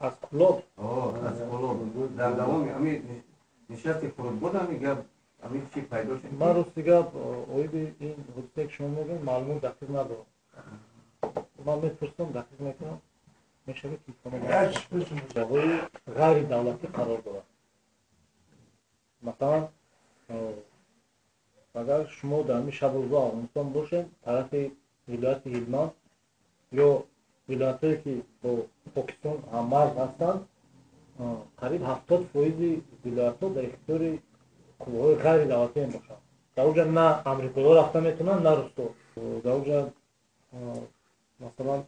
از کلوب از کلوب در دوام همین نشستی فرود بود همین چی پیدا شد من روز دیگه اویدی این حدثه که شما میگن معلومات دقیق ندارم من میپرسم دقیق میکنم میشه که کنم جاهای غیر دولتی قرار دارد مثلا اگر شما در می شب و روز افغانستان باشید طرف ولایت هلمند یا ولایت‌هایی که با پاکستان هممرز هستند قریب 70% ولایت‌ها در اختیار قوه‌های غیر دولتی میباشند. در اونجا نه امریکایی رفته میتونن نه روس‌ها. در اونجا مثلا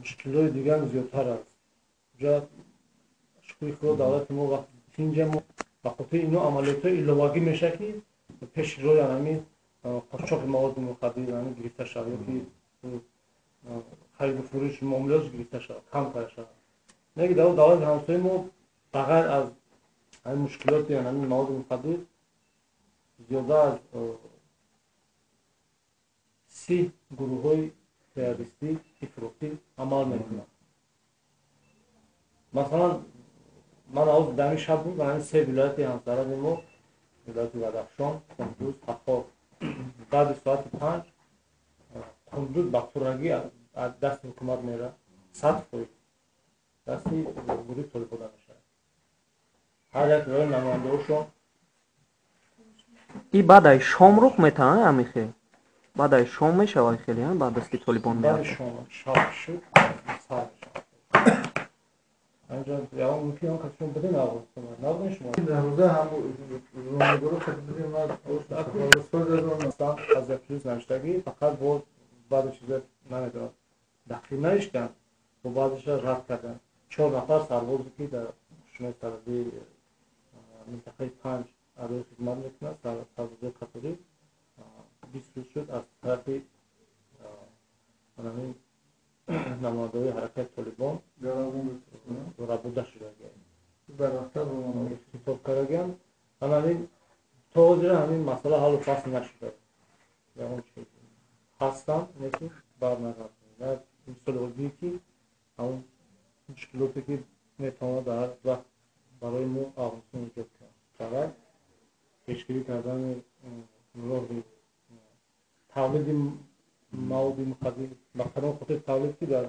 مشکلات دیگه هم زیادتر است. اونجا شکوی خود دولت ما وقتی اینجا ما بخاطر اینو عملیات ایلواگی میشه که پیش روی همین قاچاق مواد مخدر یعنی گرفته شود که خرید و فروش معاملات گرفته شود کم کرده شود. نه که دولت همسایه ما بغیر از این مشکلات یعنی همین مواد مخدر زیاده از 30 گروه‌های تروریستی افراطی عمل میکنند. مثلا من از دمی شب بود و این 3 ولایت همسایه ما ولایت بدخشان، کندوز، تخار بعد ساعت 5 کندوز با پررنگی از دست حکومت میره 100% دستی گروه طالبان میشه. هر یک راه نماینده‌هاشون این بعد از شام رخ میتونه همیشه بعد از شام میشه خیلی هم بعد دستی طالبان میاد بعد شام شد سر اینجا یا اون که اون کسون بدون افغانستان نبودن شما در روزه هم روزه گروه خدمتی ما استاد دادن مثلا از افروز نشتگی فقط بود بعد چیز نمیدونم دقیق نشدن و بعدش رد کردن 4 نفر سربازی که در شما سربازی منطقه 5 ادای خدمت میکنن سربازی کاتولیک 20 روز شد از طرف همین نماینده‌های حرکت طالبان رابطه شده برافت رو استفاده کردن همین توجیه همین مسئله حل و فصل نشده یا اون چیزی هستن نیست بر نگاه نه مسئله که همون مشکلاتی که میتونه در وقت برای ما افغانستان ایجاد کنه فقط پیشگیری کردن راه تولید مواد مخدر مثلا خود تولید که در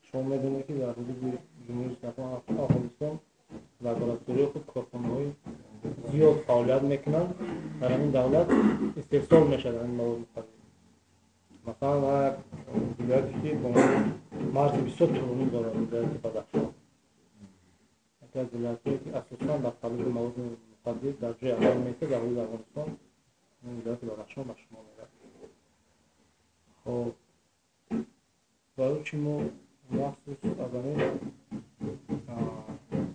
شما میدونید که در حدود جمهوری اسلامی افغانستان در لابراتوری خود کارخانه‌های زیاد فعالیت میکنند در همین دولت استحصال میشه در این مواد مخدر مثلا ولایتی که با مرز 20 طولانی دارد ولایت بدخشان یکی از ولایت‌هایی که اساساً در تولید مواد مخدر در جای اول میشه در حدود افغانستان ولایت بدخشان به شمار میرود. خب برای چی ما مخصوص از این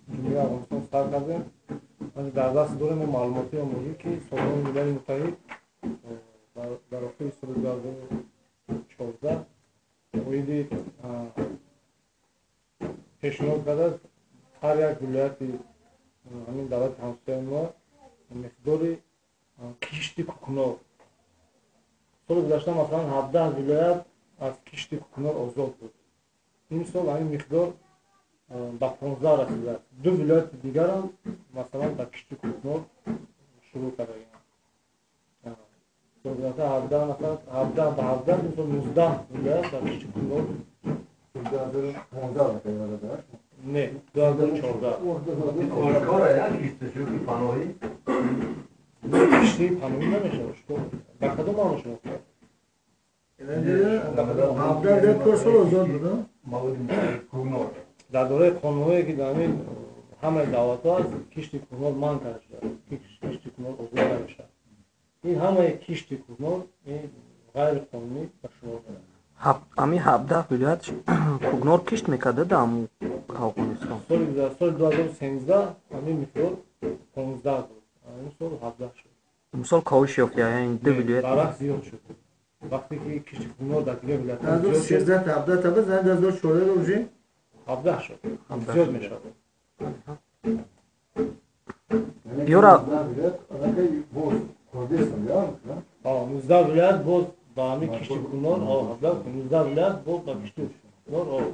جمهوری افغانستان سر کردیم در دست داریم معلوماتی عمومی که سازمان ملل متحد در آخر سال 2014 اویدی پیشنهاد کرده هر یک ولایت همین دولت همسایه ما مقدار کشت کوکنار سال گذشته مثلا 17 ولایت از کشت کوکنار آزاد بود. این سال همین مقدار به 15 رسیده. 2 ولایت دیگر هم مثلا به کشت کوکنار شروع کرده. سال گذشته 17 مثلا 17 به 17 این سال 19 ولایت به کشت کوکنار 2015 کرده. نه 2014 کار یعنی کشتشو که پناهی کشتی پناهی نمیشه در کدوم آن شما در دوره قانونی که در همه دعوت‌ها از کشتی کوکنار منع کرده شده کشتی کوکنار آزاد نمیشه این همه کشتی کوکنار این غیر قانونی به شما میاد همین 17 ولایت کوکنار کشت میکرده در افغانستان سال 2013 همین مقدار 15 بود این سال 17 شد امسال کاهش یافت یعنی 2 ولایت برعکس زیاد شد وقتی که کشتی کوکنار در دیگه ولایت‌ها زیاد شد 13 تا 17 تا بعد زند 2014 رو بجین 17 شد زیاد میشه یورا 19 ولایت بود با همین کشتی کوکنار 17 19 ولایت بود با کشتی کوکنار